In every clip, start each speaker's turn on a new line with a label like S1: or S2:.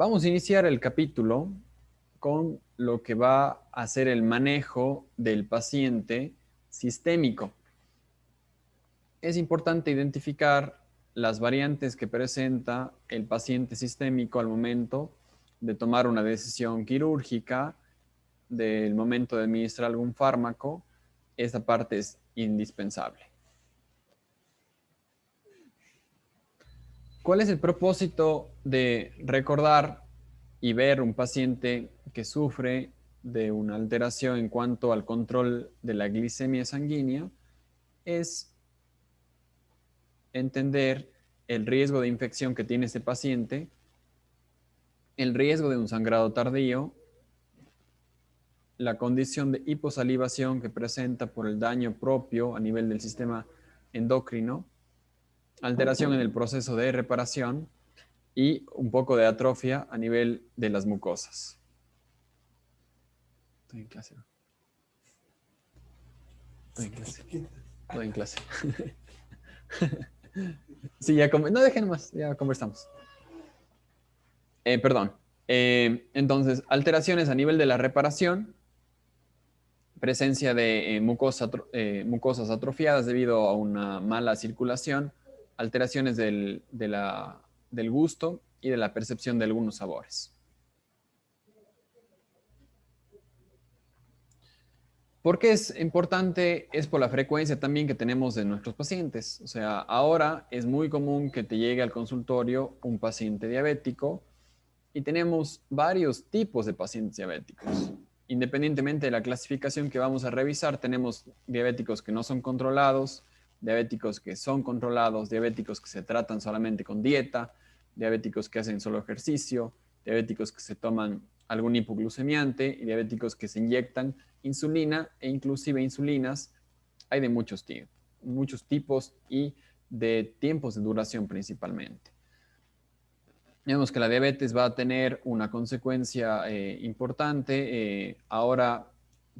S1: Vamos a iniciar el capítulo con lo que va a ser el manejo del paciente sistémico. Es importante identificar las variantes que presenta el paciente sistémico al momento de tomar una decisión quirúrgica, del momento de administrar algún fármaco. Esta parte es indispensable. ¿Cuál es el propósito de recordar y ver un paciente que sufre de una alteración en cuanto al control de la glicemia sanguínea? Es entender el riesgo de infección que tiene este paciente, el riesgo de un sangrado tardío, la condición de hiposalivación que presenta por el daño propio a nivel del sistema endocrino, alteración en el proceso de reparación y un poco de atrofia a nivel de las mucosas. Estoy en clase. Estoy en clase. Estoy en clase. Sí, ya no dejen más, ya conversamos. Perdón. Entonces, alteraciones a nivel de la reparación, presencia de mucosas atrofiadas debido a una mala circulación, alteraciones del gusto y de la percepción de algunos sabores. ¿Por qué es importante? Es por la frecuencia también que tenemos de nuestros pacientes. O sea, ahora es muy común que te llegue al consultorio un paciente diabético y tenemos varios tipos de pacientes diabéticos. Independientemente de la clasificación que vamos a revisar, tenemos diabéticos que no son controlados, diabéticos que son controlados, diabéticos que se tratan solamente con dieta, diabéticos que hacen solo ejercicio, diabéticos que se toman algún hipoglucemiante y diabéticos que se inyectan insulina e inclusive insulinas. Hay de muchos tipos y de tiempos de duración principalmente. Vemos que la diabetes va a tener una consecuencia importante. Ahora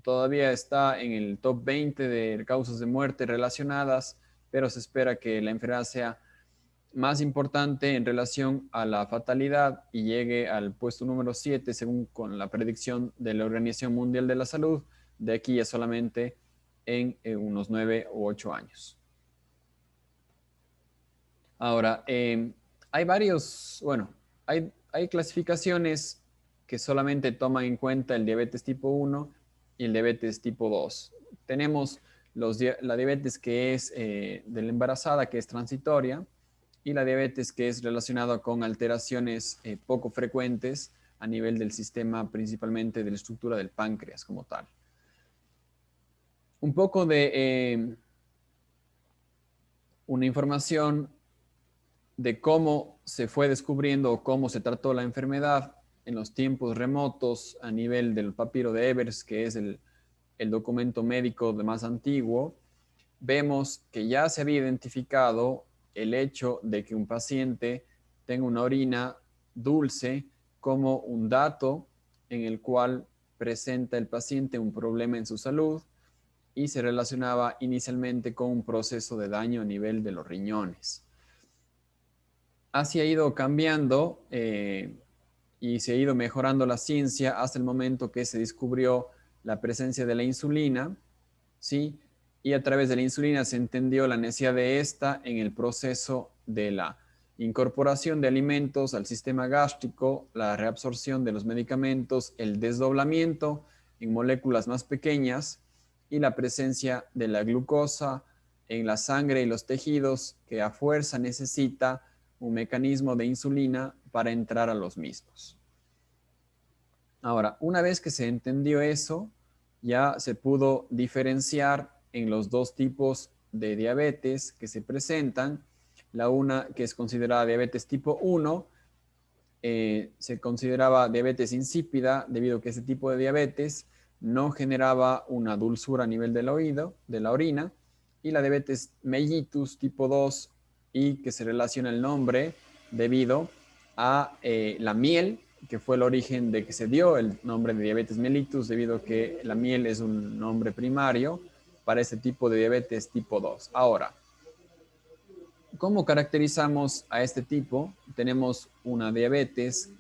S1: todavía está en el top 20 de causas de muerte relacionadas, pero se espera que la enfermedad sea más importante en relación a la fatalidad y llegue al puesto número 7 según con la predicción de la Organización Mundial de la Salud, de aquí a solamente en unos 9 u 8 años. Ahora, hay hay clasificaciones que solamente toman en cuenta el diabetes tipo 1 y el diabetes tipo 2. Tenemos la diabetes que es de la embarazada, que es transitoria, y la diabetes que es relacionada con alteraciones poco frecuentes a nivel del sistema, principalmente de la estructura del páncreas como tal. Un poco de una información de cómo se fue descubriendo o cómo se trató la enfermedad en los tiempos remotos a nivel del papiro de Ebers, que es el documento médico de más antiguo, vemos que ya se había identificado el hecho de que un paciente tenga una orina dulce como un dato en el cual presenta el paciente un problema en su salud y se relacionaba inicialmente con un proceso de daño a nivel de los riñones. Así ha ido cambiando y se ha ido mejorando la ciencia hasta el momento que se descubrió la presencia de la insulina, ¿sí? Y a través de la insulina se entendió la necesidad de esta en el proceso de la incorporación de alimentos al sistema gástrico, la reabsorción de los medicamentos, el desdoblamiento en moléculas más pequeñas y la presencia de la glucosa en la sangre y los tejidos que a fuerza necesita un mecanismo de insulina para entrar a los mismos. Ahora, una vez que se entendió eso, ya se pudo diferenciar en los dos tipos de diabetes que se presentan. La una que es considerada diabetes tipo 1, se consideraba diabetes insípida debido a que ese tipo de diabetes no generaba una dulzura a nivel del oído, de la orina, y la diabetes mellitus tipo 2 y que se relaciona el nombre debido a la miel, que fue el origen de que se dio el nombre de diabetes mellitus debido a que la miel es un nombre primario para ese tipo de diabetes tipo 2. Ahora, ¿cómo caracterizamos a este tipo? Tenemos una diabetes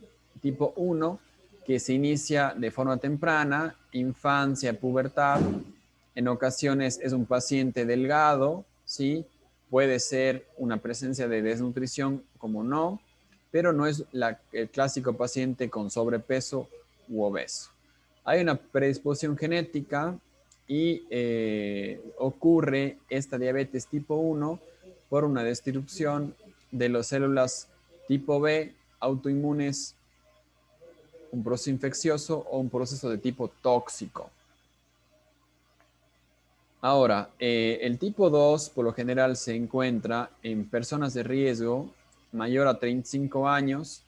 S1: tipo 1, que se inicia de forma temprana, infancia, pubertad. En ocasiones es un paciente delgado, ¿sí? Puede ser una presencia de desnutrición como no, pero no es el clásico paciente con sobrepeso u obeso. Hay una predisposición genética y ocurre esta diabetes tipo 1 por una destrucción de las células tipo B autoinmunes, un proceso infeccioso o un proceso de tipo tóxico. Ahora, el tipo 2 por lo general se encuentra en personas de riesgo mayor a 35 años,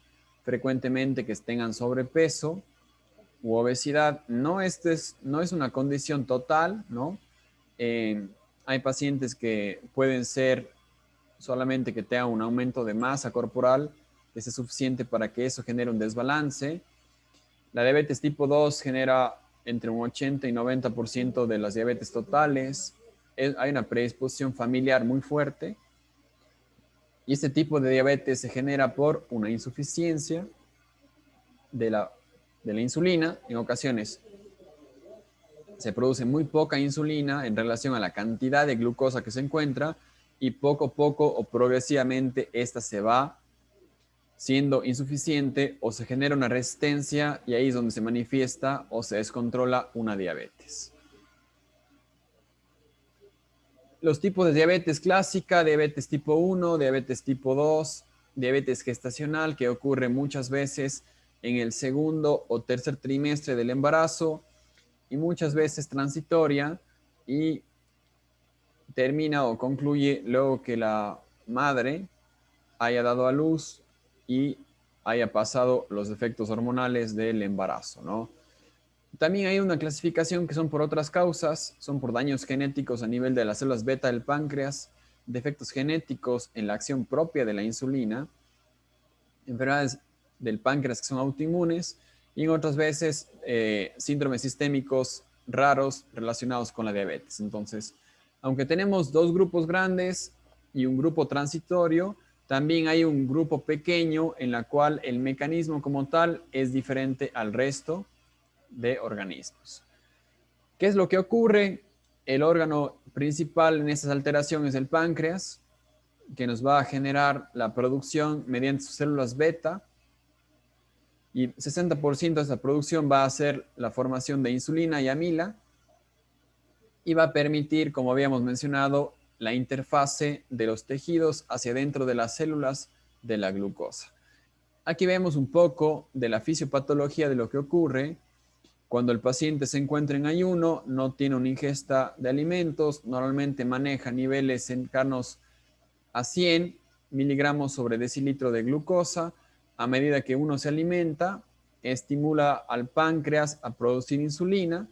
S1: frecuentemente que tengan sobrepeso u obesidad. No es una condición total, ¿no? Hay pacientes que pueden ser solamente que tengan un aumento de masa corporal que sea suficiente para que eso genere un desbalance. La diabetes tipo 2 genera entre un 80 y 90% de las diabetes totales. Hay una predisposición familiar muy fuerte. Y este tipo de diabetes se genera por una insuficiencia de la insulina. En ocasiones se produce muy poca insulina en relación a la cantidad de glucosa que se encuentra y poco a poco o progresivamente esta se va siendo insuficiente o se genera una resistencia y ahí es donde se manifiesta o se descontrola una diabetes. Los tipos de diabetes clásica, diabetes tipo 1, diabetes tipo 2, diabetes gestacional que ocurre muchas veces en el segundo o tercer trimestre del embarazo y muchas veces transitoria y termina o concluye luego que la madre haya dado a luz y haya pasado los efectos hormonales del embarazo, ¿no? También hay una clasificación que son por otras causas, son por daños genéticos a nivel de las células beta del páncreas, defectos genéticos en la acción propia de la insulina, enfermedades del páncreas que son autoinmunes y en otras veces síndromes sistémicos raros relacionados con la diabetes. Entonces, aunque tenemos dos grupos grandes y un grupo transitorio, también hay un grupo pequeño en la cual el mecanismo como tal es diferente al resto de organismos. ¿Qué es lo que ocurre? El órgano principal en estas alteraciones es el páncreas, que nos va a generar la producción mediante sus células beta, y 60% de esa producción va a ser la formación de insulina y amila, y va a permitir, como habíamos mencionado, la interfase de los tejidos hacia dentro de las células de la glucosa. Aquí vemos un poco de la fisiopatología de lo que ocurre cuando el paciente se encuentra en ayuno, no tiene una ingesta de alimentos, normalmente maneja niveles cercanos a 100 miligramos sobre decilitro de glucosa. A medida que uno se alimenta, estimula al páncreas a producir insulina.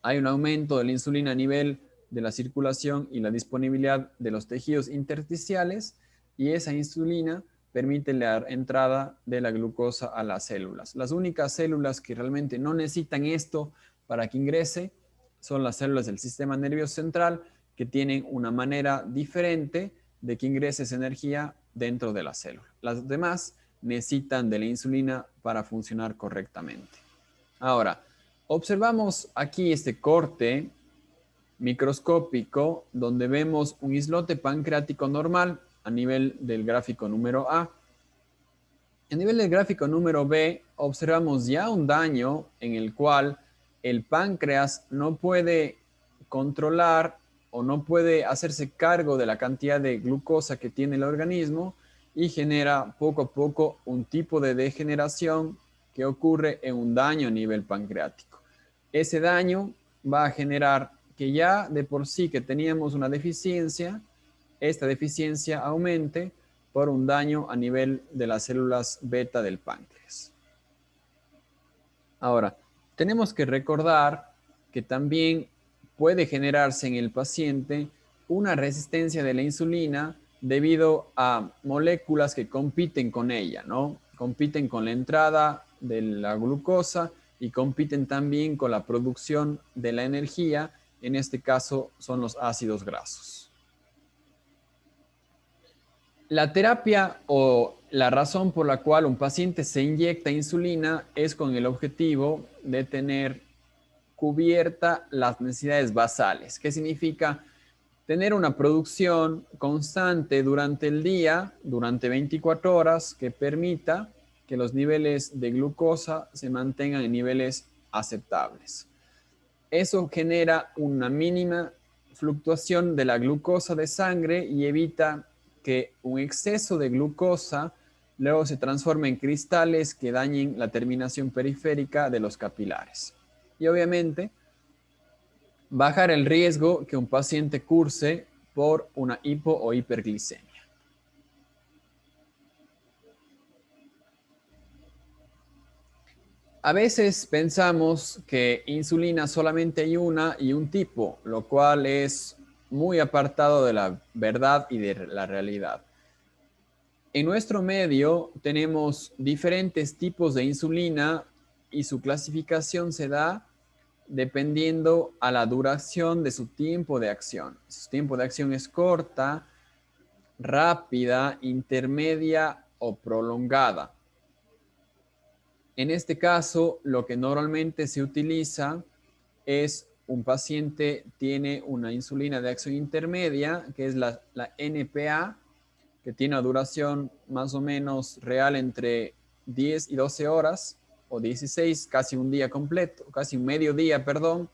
S1: Hay un aumento de la insulina a nivel de la circulación y la disponibilidad de los tejidos intersticiales y esa insulina permite la entrada de la glucosa a las células. Las únicas células que realmente no necesitan esto para que ingrese son las células del sistema nervioso central, que tienen una manera diferente de que ingrese esa energía dentro de la célula. Las demás necesitan de la insulina para funcionar correctamente. Ahora, observamos aquí este corte microscópico donde vemos un islote pancreático normal a nivel del gráfico número A. A nivel del gráfico número B, observamos ya un daño en el cual el páncreas no puede controlar o no puede hacerse cargo de la cantidad de glucosa que tiene el organismo y genera poco a poco un tipo de degeneración que ocurre en un daño a nivel pancreático. Ese daño va a generar que ya de por sí que teníamos una deficiencia, esta deficiencia aumente por un daño a nivel de las células beta del páncreas. Ahora, tenemos que recordar que también puede generarse en el paciente una resistencia de la insulina debido a moléculas que compiten con ella, ¿no? Compiten con la entrada de la glucosa y compiten también con la producción de la energía, en este caso son los ácidos grasos. La terapia o la razón por la cual un paciente se inyecta insulina es con el objetivo de tener cubierta las necesidades basales. ¿Qué significa? Tener una producción constante durante el día, durante 24 horas, que permita que los niveles de glucosa se mantengan en niveles aceptables. Eso genera una mínima fluctuación de la glucosa de sangre y evita que un exceso de glucosa luego se transforme en cristales que dañen la terminación periférica de los capilares. Y obviamente, bajar el riesgo que un paciente curse por una hipo o hiperglicemia. A veces pensamos que insulina solamente hay una y un tipo, lo cual es muy apartado de la verdad y de la realidad. En nuestro medio tenemos diferentes tipos de insulina y su clasificación se da dependiendo a la duración de su tiempo de acción. Su tiempo de acción es corta, rápida, intermedia o prolongada. En este caso, lo que normalmente se utiliza es un paciente tiene una insulina de acción intermedia, que es la NPA, que tiene una duración más o menos real entre 10 y 12 horas, o 16, casi un día completo, casi un mediodía, perdón,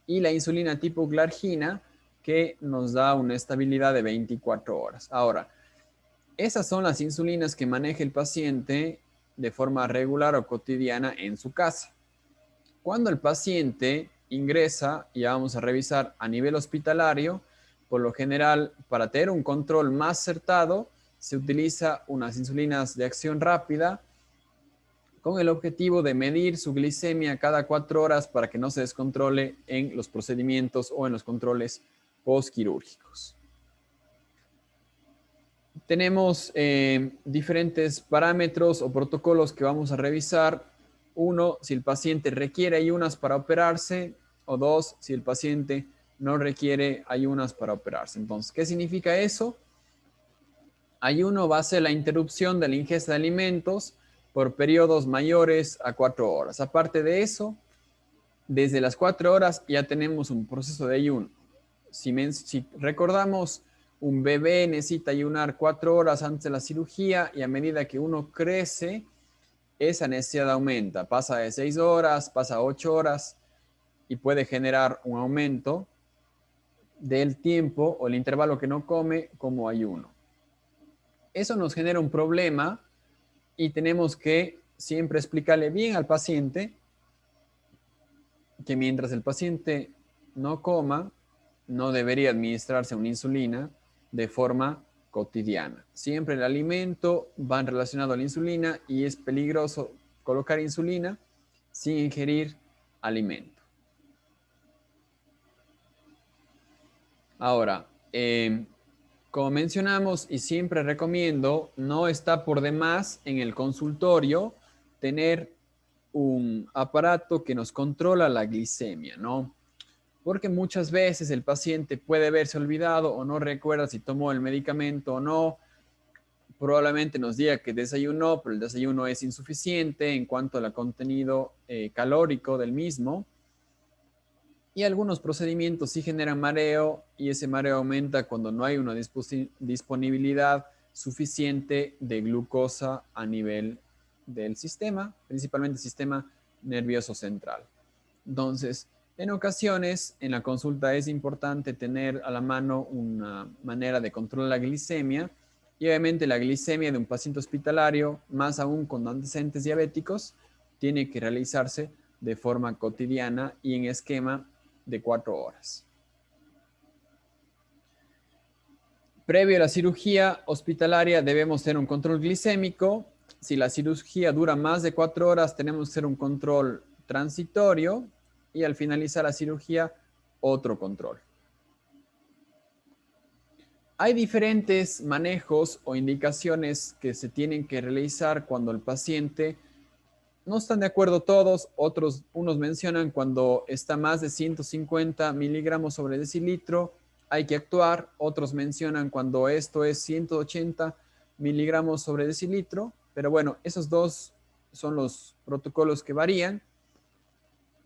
S1: y la insulina tipo glargina, que nos da una estabilidad de 24 horas. Ahora, esas son las insulinas que maneja el paciente de forma regular o cotidiana en su casa. Cuando el paciente ingresa, y vamos a revisar a nivel hospitalario, por lo general, para tener un control más acertado, se utiliza unas insulinas de acción rápida con el objetivo de medir su glicemia cada 4 horas para que no se descontrole en los procedimientos o en los controles postquirúrgicos. Tenemos diferentes parámetros o protocolos que vamos a revisar. Uno, si el paciente requiere ayunas para operarse, o dos, si el paciente no requiere ayunas para operarse. Entonces, ¿qué significa eso? Ayuno va a ser la interrupción de la ingesta de alimentos por periodos mayores a 4 horas. Aparte de eso, desde las 4 horas ya tenemos un proceso de ayuno. Si recordamos, un bebé necesita ayunar 4 horas antes de la cirugía y a medida que uno crece, esa necesidad aumenta. Pasa de 6 horas, pasa a 8 horas y puede generar un aumento del tiempo o el intervalo que no come como ayuno. Eso nos genera un problema y tenemos que siempre explicarle bien al paciente que mientras el paciente no coma, no debería administrarse una insulina de forma cotidiana. Siempre el alimento va relacionado a la insulina y es peligroso colocar insulina sin ingerir alimento. Ahora, como mencionamos y siempre recomiendo, no está por demás en el consultorio tener un aparato que nos controla la glicemia, ¿no? Porque muchas veces el paciente puede verse olvidado o no recuerda si tomó el medicamento o no. Probablemente nos diga que desayunó, pero el desayuno es insuficiente en cuanto al contenido calórico del mismo. Y algunos procedimientos sí generan mareo y ese mareo aumenta cuando no hay una disponibilidad suficiente de glucosa a nivel del sistema, principalmente el sistema nervioso central. Entonces, en ocasiones, en la consulta es importante tener a la mano una manera de controlar la glicemia y obviamente la glicemia de un paciente hospitalario, más aún con antecedentes diabéticos, tiene que realizarse de forma cotidiana y en esquema de 4 horas. Previo a la cirugía hospitalaria debemos tener un control glicémico. Si la cirugía dura más de 4 horas, tenemos que hacer un control transitorio y al finalizar la cirugía, otro control. Hay diferentes manejos o indicaciones que se tienen que realizar cuando el paciente no están de acuerdo todos, unos mencionan cuando está más de 150 miligramos sobre decilitro, hay que actuar, otros mencionan cuando esto es 180 miligramos sobre decilitro, pero bueno, esos dos son los protocolos que varían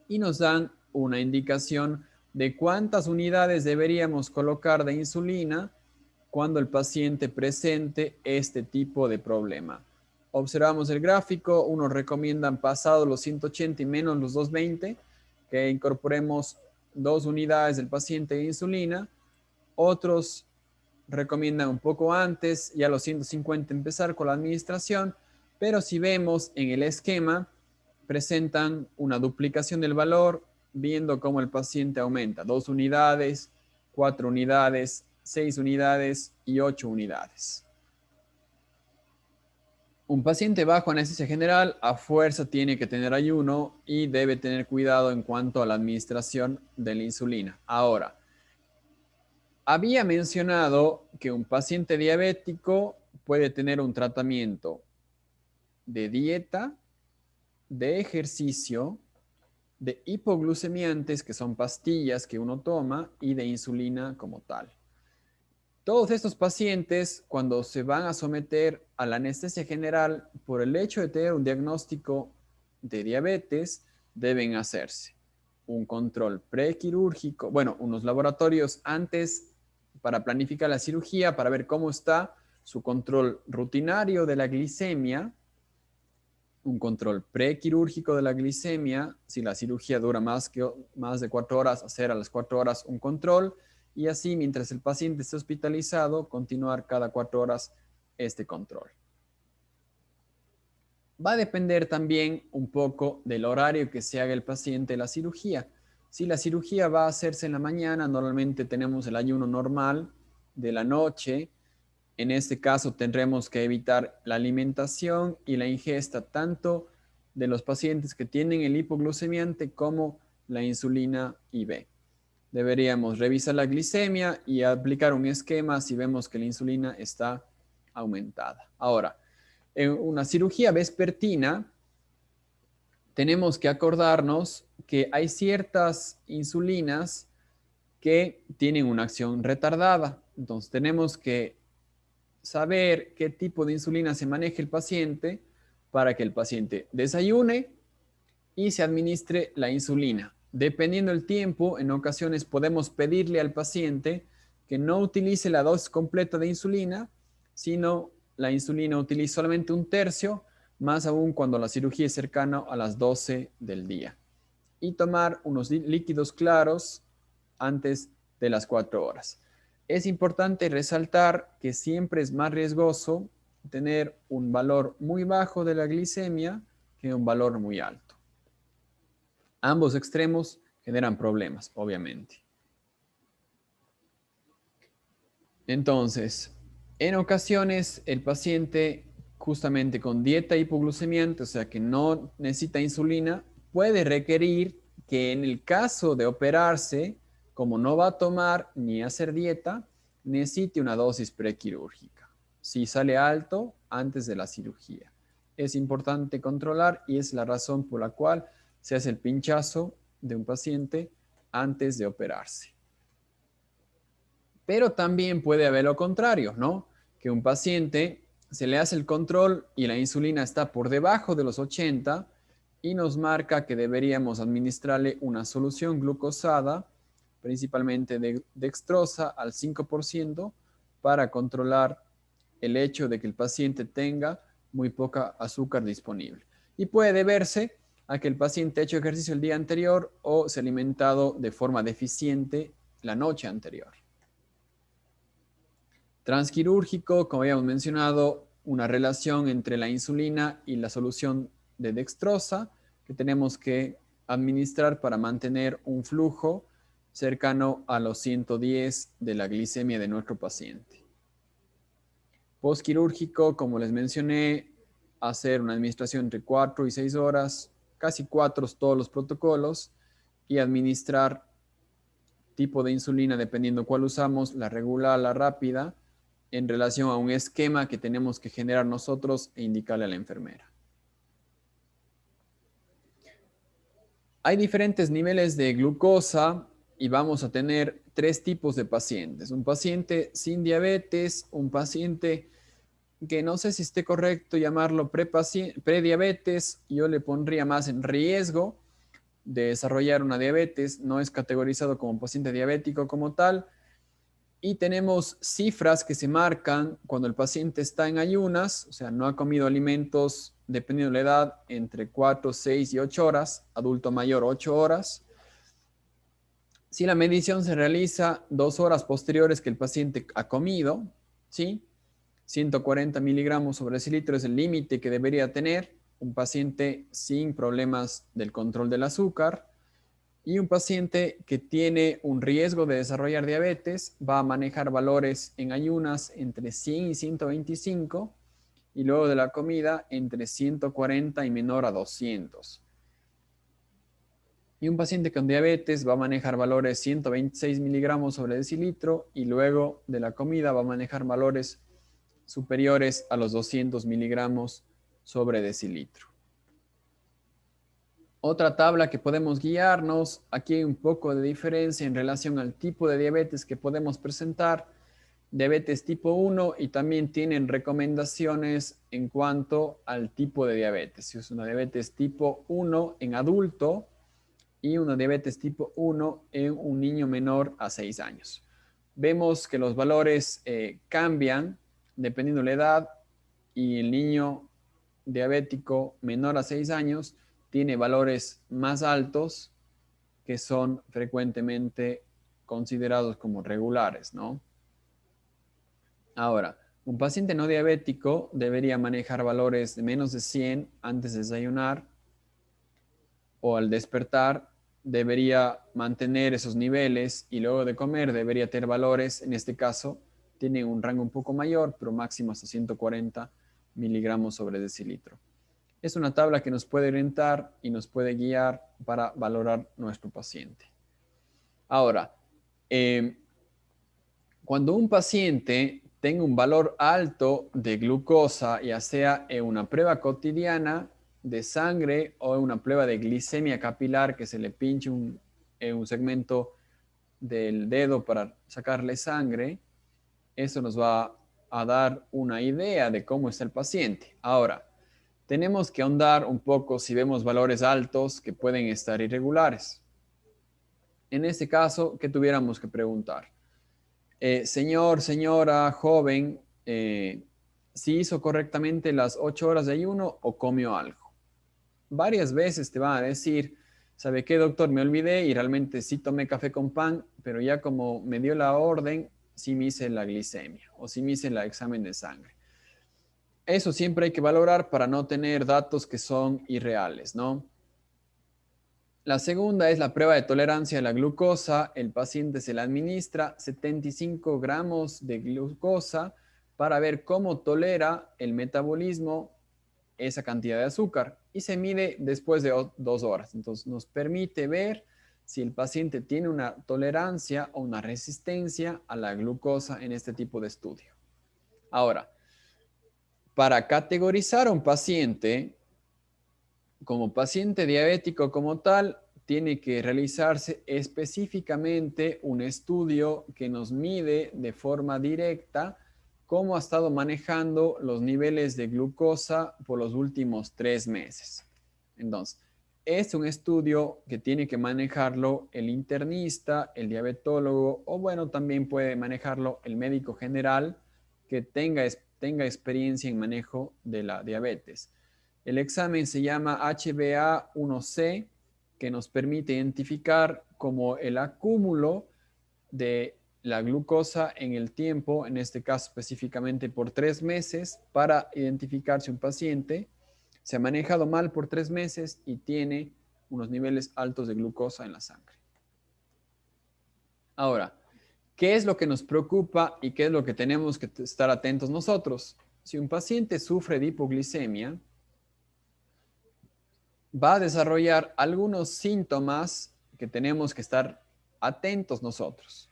S1: y nos dan una indicación de cuántas unidades deberíamos colocar de insulina cuando el paciente presente este tipo de problema. Observamos el gráfico, unos recomiendan pasado los 180 y menos los 220, que incorporemos 2 unidades del paciente de insulina. Otros recomiendan un poco antes, ya los 150 empezar con la administración, pero si vemos en el esquema, presentan una duplicación del valor, viendo cómo el paciente aumenta 2 unidades, 4 unidades, 6 unidades y 8 unidades. Un paciente bajo anestesia general a fuerza tiene que tener ayuno y debe tener cuidado en cuanto a la administración de la insulina. Ahora, había mencionado que un paciente diabético puede tener un tratamiento de dieta, de ejercicio, de hipoglucemiantes, que son pastillas que uno toma, y de insulina como tal. Todos estos pacientes, cuando se van a someter a la anestesia general por el hecho de tener un diagnóstico de diabetes, deben hacerse un control prequirúrgico, bueno, unos laboratorios antes para planificar la cirugía, para ver cómo está su control rutinario de la glicemia, un control prequirúrgico de la glicemia, si la cirugía dura más de 4 horas, hacer a las 4 horas un control, y así mientras el paciente esté hospitalizado, continuar cada 4 horas este control. Va a depender también un poco del horario que se haga el paciente la cirugía. Si la cirugía va a hacerse en la mañana, normalmente tenemos el ayuno normal de la noche. En este caso tendremos que evitar la alimentación y la ingesta tanto de los pacientes que tienen el hipoglucemiante como la insulina IV. Deberíamos revisar la glicemia y aplicar un esquema si vemos que la insulina está aumentada. Ahora, en una cirugía vespertina, tenemos que acordarnos que hay ciertas insulinas que tienen una acción retardada. Entonces, tenemos que saber qué tipo de insulina se maneja el paciente para que el paciente desayune y se administre la insulina. Dependiendo del tiempo, en ocasiones podemos pedirle al paciente que no utilice la dosis completa de insulina, sino la insulina utiliza solamente un tercio, más aún cuando la cirugía es cercana a las 12 del día. Y tomar unos líquidos claros antes de las 4 horas. Es importante resaltar que siempre es más riesgoso tener un valor muy bajo de la glicemia que un valor muy alto. Ambos extremos generan problemas, obviamente. Entonces, en ocasiones el paciente justamente con dieta hipoglucemiante, o sea que no necesita insulina, puede requerir que en el caso de operarse, como no va a tomar ni hacer dieta, necesite una dosis prequirúrgica. Si sale alto antes de la cirugía. Es importante controlar y es la razón por la cual se hace el pinchazo de un paciente antes de operarse. Pero también puede haber lo contrario, ¿no? Que un paciente se le hace el control y la insulina está por debajo de los 80 y nos marca que deberíamos administrarle una solución glucosada, principalmente de dextrosa al 5%, para controlar el hecho de que el paciente tenga muy poca azúcar disponible. Y puede deberse a que el paciente ha hecho ejercicio el día anterior o se ha alimentado de forma deficiente la noche anterior. Transquirúrgico, como habíamos mencionado, una relación entre la insulina y la solución de dextrosa que tenemos que administrar para mantener un flujo cercano a los 110 de la glicemia de nuestro paciente. Postquirúrgico, como les mencioné, hacer una administración entre 4 y 6 horas, casi 4 todos los protocolos, y administrar tipo de insulina, dependiendo cuál usamos, la regular, la rápida, en relación a un esquema que tenemos que generar nosotros e indicarle a la enfermera. Hay diferentes niveles de glucosa y vamos a tener 3 tipos de pacientes. Un paciente sin diabetes, un paciente que no sé si esté correcto llamarlo prediabetes, yo le pondría más en riesgo de desarrollar una diabetes, no es categorizado como paciente diabético como tal, y tenemos cifras que se marcan cuando el paciente está en ayunas, o sea, no ha comido alimentos, dependiendo de la edad, entre 4, 6 y 8 horas, adulto mayor 8 horas. Si la medición se realiza 2 horas posteriores que el paciente ha comido, ¿sí? 140 miligramos sobre decilitro es el límite que debería tener un paciente sin problemas del control del azúcar. Y un paciente que tiene un riesgo de desarrollar diabetes va a manejar valores en ayunas entre 100 y 125 y luego de la comida entre 140 y menor a 200. Y un paciente con diabetes va a manejar valores 126 miligramos sobre decilitro y luego de la comida va a manejar valores superiores a los 200 miligramos sobre decilitro. Otra tabla que podemos guiarnos, aquí hay un poco de diferencia en relación al tipo de diabetes que podemos presentar, diabetes tipo 1 y también tienen recomendaciones en cuanto al tipo de diabetes. Si es una diabetes tipo 1 en adulto y una diabetes tipo 1 en un niño menor a 6 años. Vemos que los valores cambian dependiendo de la edad y el niño diabético menor a 6 años tiene valores más altos que son frecuentemente considerados como regulares, ¿no? Ahora, un paciente no diabético debería manejar valores de menos de 100 antes de desayunar o al despertar debería mantener esos niveles y luego de comer debería tener valores, en este caso, tienen un rango un poco mayor, pero máximo hasta 140 miligramos sobre decilitro. Es una tabla que nos puede orientar y nos puede guiar para valorar nuestro paciente. Ahora, cuando un paciente tenga un valor alto de glucosa, ya sea en una prueba cotidiana de sangre o en una prueba de glicemia capilar, que se le pinche un segmento del dedo para sacarle sangre, eso nos va a dar una idea de cómo está el paciente. Ahora, tenemos que ahondar un poco si vemos valores altos que pueden estar irregulares. En este caso, ¿qué tuviéramos que preguntar? Señor, señora, joven, si hizo correctamente las 8 horas de ayuno o comió algo. Varias veces te van a decir, ¿sabe qué, doctor? Me olvidé y realmente sí tomé café con pan, pero ya como me dio la orden, sí me hice la glicemia o sí me hice el examen de sangre. Eso siempre hay que valorar para no tener datos que son irreales, ¿no? La segunda es la prueba de tolerancia a la glucosa. El paciente se le administra 75 gramos de glucosa para ver cómo tolera el metabolismo esa cantidad de azúcar y se mide después de 2 horas. Entonces nos permite ver si el paciente tiene una tolerancia o una resistencia a la glucosa en este tipo de estudio. Ahora, para categorizar a un paciente como paciente diabético como tal, tiene que realizarse específicamente un estudio que nos mide de forma directa cómo ha estado manejando los niveles de glucosa por los últimos 3 meses. Entonces, es un estudio que tiene que manejarlo el internista, el diabetólogo o bueno, también puede manejarlo el médico general que tenga experiencia en manejo de la diabetes. El examen se llama HbA1c, que nos permite identificar como el acúmulo de la glucosa en el tiempo, en este caso específicamente por 3 meses, para identificar si un paciente se ha manejado mal por 3 meses y tiene unos niveles altos de glucosa en la sangre. Ahora, ¿qué es lo que nos preocupa y qué es lo que tenemos que estar atentos nosotros? Si un paciente sufre de hipoglicemia, va a desarrollar algunos síntomas que tenemos que estar atentos nosotros.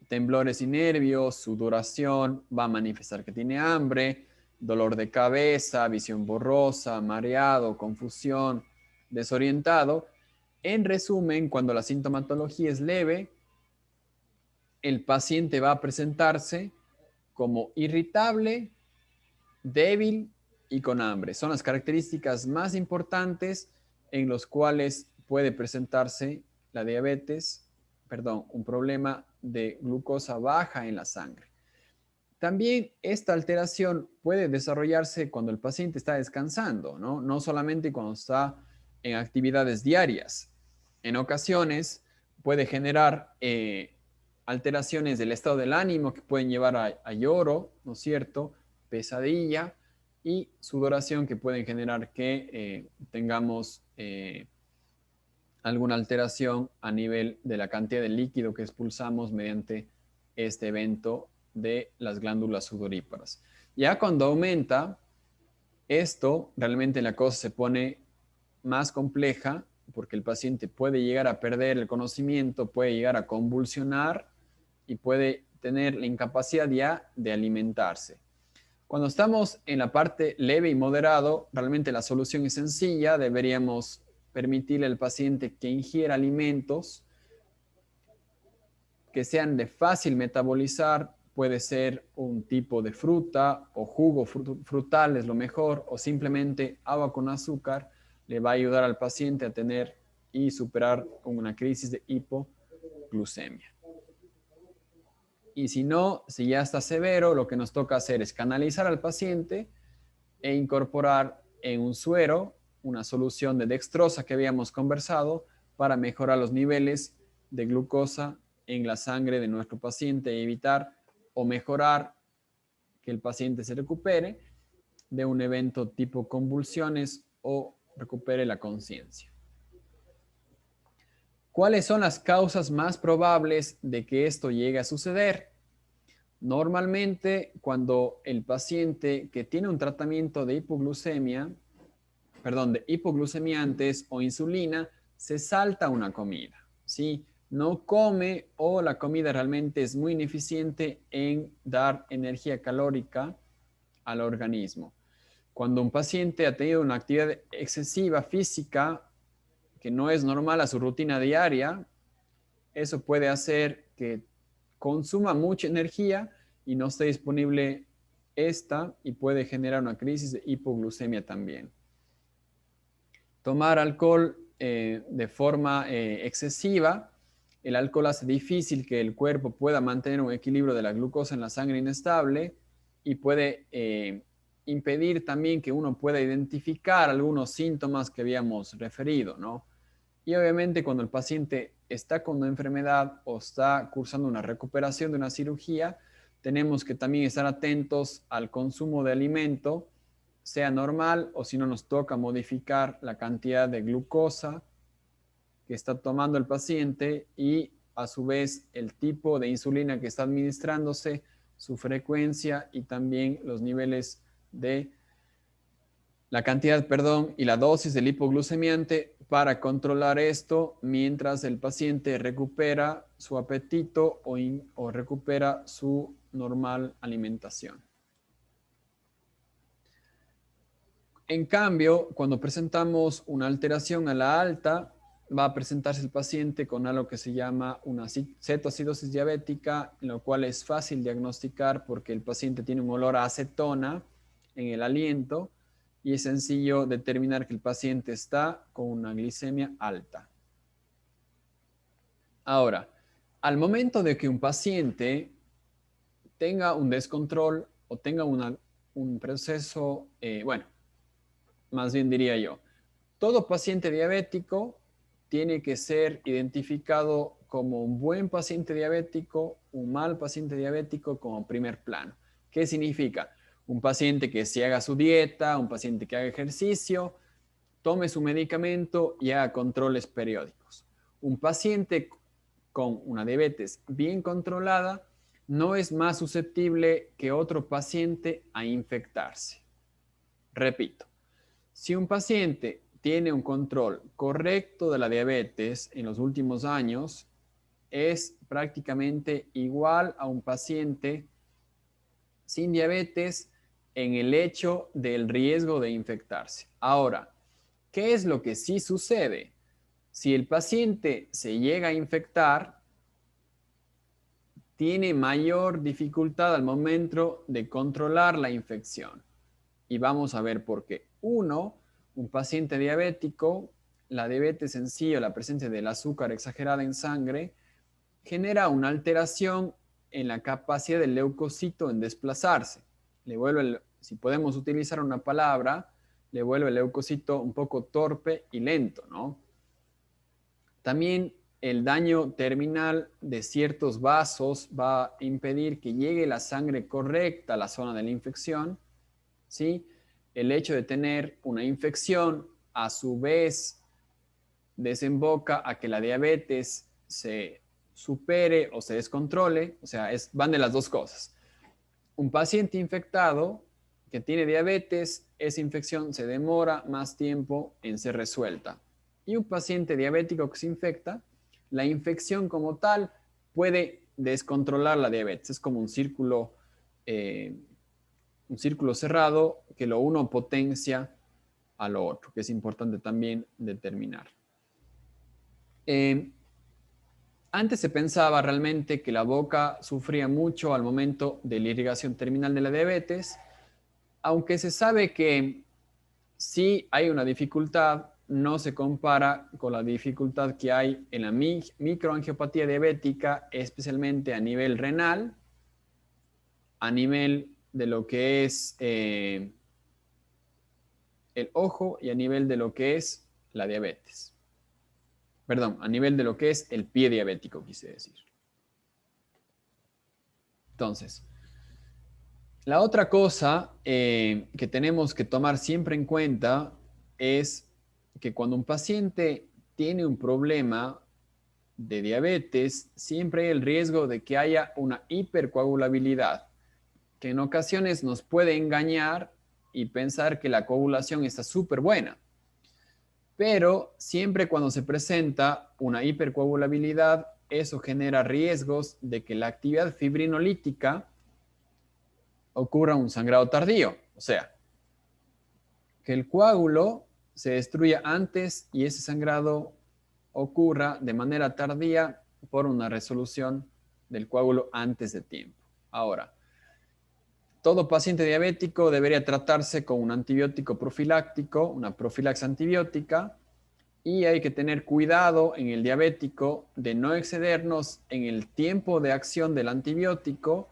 S1: Temblores y nervios, sudoración, va a manifestar que tiene hambre, dolor de cabeza, visión borrosa, mareado, confusión, desorientado. En resumen, cuando la sintomatología es leve, el paciente va a presentarse como irritable, débil y con hambre. Son las características más importantes en los cuales puede presentarse la diabetes, perdón, un problema de glucosa baja en la sangre. También esta alteración puede desarrollarse cuando el paciente está descansando, ¿no? No solamente cuando está en actividades diarias. En ocasiones puede generar alteraciones del estado del ánimo que pueden llevar a lloro, ¿no es cierto? Pesadilla y sudoración que pueden generar que tengamos alguna alteración a nivel de la cantidad de líquido que expulsamos mediante este evento de las glándulas sudoríparas. Ya cuando aumenta esto, realmente la cosa se pone más compleja porque el paciente puede llegar a perder el conocimiento, puede llegar a convulsionar y puede tener la incapacidad ya de alimentarse. Cuando estamos en la parte leve y moderado, realmente la solución es sencilla. Deberíamos permitirle al paciente que ingiera alimentos que sean de fácil metabolizar. Puede ser un tipo de fruta o jugo frutal es lo mejor, o simplemente agua con azúcar le va a ayudar al paciente a tener y superar una crisis de hipoglucemia. Y si no, si ya está severo, lo que nos toca hacer es canalizar al paciente e incorporar en un suero una solución de dextrosa que habíamos conversado para mejorar los niveles de glucosa en la sangre de nuestro paciente y evitar o mejorar que el paciente se recupere de un evento tipo convulsiones o recupere la conciencia. ¿Cuáles son las causas más probables de que esto llegue a suceder? Normalmente, cuando el paciente que tiene un tratamiento de hipoglucemia, de hipoglucemiantes o insulina, se salta una comida, ¿sí? No come o la comida realmente es muy ineficiente en dar energía calórica al organismo. Cuando un paciente ha tenido una actividad excesiva física que no es normal a su rutina diaria, eso puede hacer que consuma mucha energía y no esté disponible esta y puede generar una crisis de hipoglucemia también. Tomar alcohol de forma excesiva, el alcohol hace difícil que el cuerpo pueda mantener un equilibrio de la glucosa en la sangre inestable y puede impedir también que uno pueda identificar algunos síntomas que habíamos referido, ¿no? Y obviamente cuando el paciente está con una enfermedad o está cursando una recuperación de una cirugía, tenemos que también estar atentos al consumo de alimento, sea normal o si no nos toca modificar la cantidad de glucosa que está tomando el paciente y a su vez el tipo de insulina que está administrándose, su frecuencia y también los niveles de la cantidad, perdón, y la dosis del hipoglucemiante para controlar esto mientras el paciente recupera su apetito o recupera su normal alimentación. En cambio, cuando presentamos una alteración a la alta, va a presentarse el paciente con algo que se llama una cetoacidosis diabética, en lo cual es fácil diagnosticar porque el paciente tiene un olor a acetona en el aliento y es sencillo determinar que el paciente está con una glicemia alta. Ahora, al momento de que un paciente tenga un descontrol o tenga un proceso, más bien diría yo, todo paciente diabético tiene que ser identificado como un buen paciente diabético, un mal paciente diabético como primer plano. ¿Qué significa? Un paciente que se haga su dieta, un paciente que haga ejercicio, tome su medicamento y haga controles periódicos. Un paciente con una diabetes bien controlada no es más susceptible que otro paciente a infectarse. Repito, si un paciente tiene un control correcto de la diabetes en los últimos años, es prácticamente igual a un paciente sin diabetes en el hecho del riesgo de infectarse. Ahora, ¿qué es lo que sí sucede? Si el paciente se llega a infectar, tiene mayor dificultad al momento de controlar la infección. Y vamos a ver por qué. Uno, un paciente diabético, la diabetes en sí o la presencia del azúcar exagerada en sangre genera una alteración en la capacidad del leucocito en desplazarse. Si podemos utilizar una palabra, le vuelve el leucocito un poco torpe y lento, ¿no? También el daño terminal de ciertos vasos va a impedir que llegue la sangre correcta a la zona de la infección, ¿sí? El hecho de tener una infección a su vez desemboca a que la diabetes se supere o se descontrole, o sea, van de las dos cosas. Un paciente infectado que tiene diabetes, esa infección se demora más tiempo en ser resuelta. Y un paciente diabético que se infecta, la infección como tal puede descontrolar la diabetes. Es como un círculo cerrado que lo uno potencia a lo otro, que es importante también determinar. Antes se pensaba realmente que la boca sufría mucho al momento de la irrigación terminal de la diabetes, aunque se sabe que sí hay una dificultad, no se compara con la dificultad que hay en la microangiopatía diabética, especialmente a nivel renal, a nivel de lo que es el ojo y a nivel de lo que es la diabetes. Perdón, a nivel de lo que es el pie diabético, quise decir. Entonces, la otra cosa que tenemos que tomar siempre en cuenta es que cuando un paciente tiene un problema de diabetes, siempre hay el riesgo de que haya una hipercoagulabilidad, que en ocasiones nos puede engañar y pensar que la coagulación está súper buena. Pero siempre cuando se presenta una hipercoagulabilidad, eso genera riesgos de que la actividad fibrinolítica ocurra un sangrado tardío. O sea, que el coágulo se destruya antes y ese sangrado ocurra de manera tardía por una resolución del coágulo antes de tiempo. Ahora, todo paciente diabético debería tratarse con un antibiótico profiláctico, una profilaxis antibiótica, y hay que tener cuidado en el diabético de no excedernos en el tiempo de acción del antibiótico,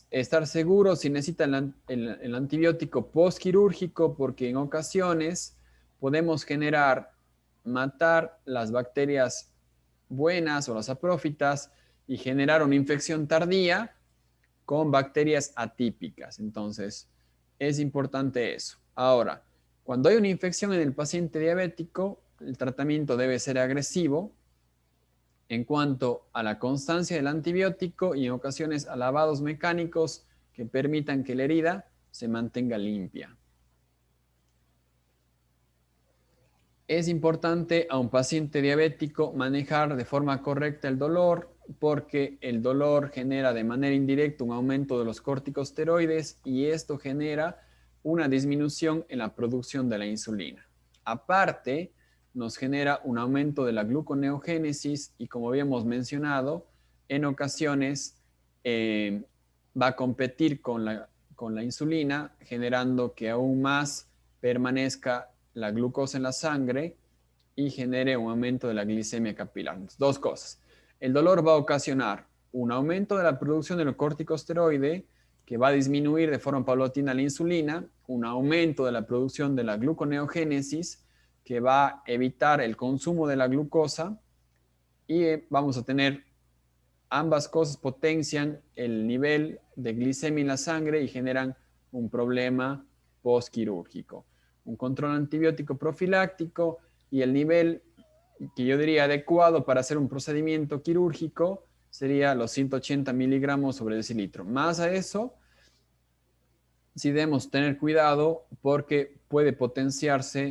S1: estar seguro si necesita el antibiótico postquirúrgico, porque en ocasiones podemos matar las bacterias buenas o las saprófitas y generar una infección tardía con bacterias atípicas. Entonces, es importante eso. Ahora, cuando hay una infección en el paciente diabético, el tratamiento debe ser agresivo en cuanto a la constancia del antibiótico y en ocasiones a lavados mecánicos que permitan que la herida se mantenga limpia. Es importante a un paciente diabético manejar de forma correcta el dolor, porque el dolor genera de manera indirecta un aumento de los corticosteroides y esto genera una disminución en la producción de la insulina. Aparte, nos genera un aumento de la gluconeogénesis y, como habíamos mencionado, en ocasiones va a competir con la insulina, generando que aún más permanezca la glucosa en la sangre y genere un aumento de la glicemia capilar. Dos cosas. El dolor va a ocasionar un aumento de la producción del corticosteroide que va a disminuir de forma paulatina la insulina, un aumento de la producción de la gluconeogénesis que va a evitar el consumo de la glucosa y vamos a tener ambas cosas potencian el nivel de glicemia en la sangre y generan un problema postquirúrgico. Un control antibiótico profiláctico y el nivel que yo diría adecuado para hacer un procedimiento quirúrgico sería los 180 miligramos sobre decilitro. Más a eso, sí debemos tener cuidado porque puede potenciarse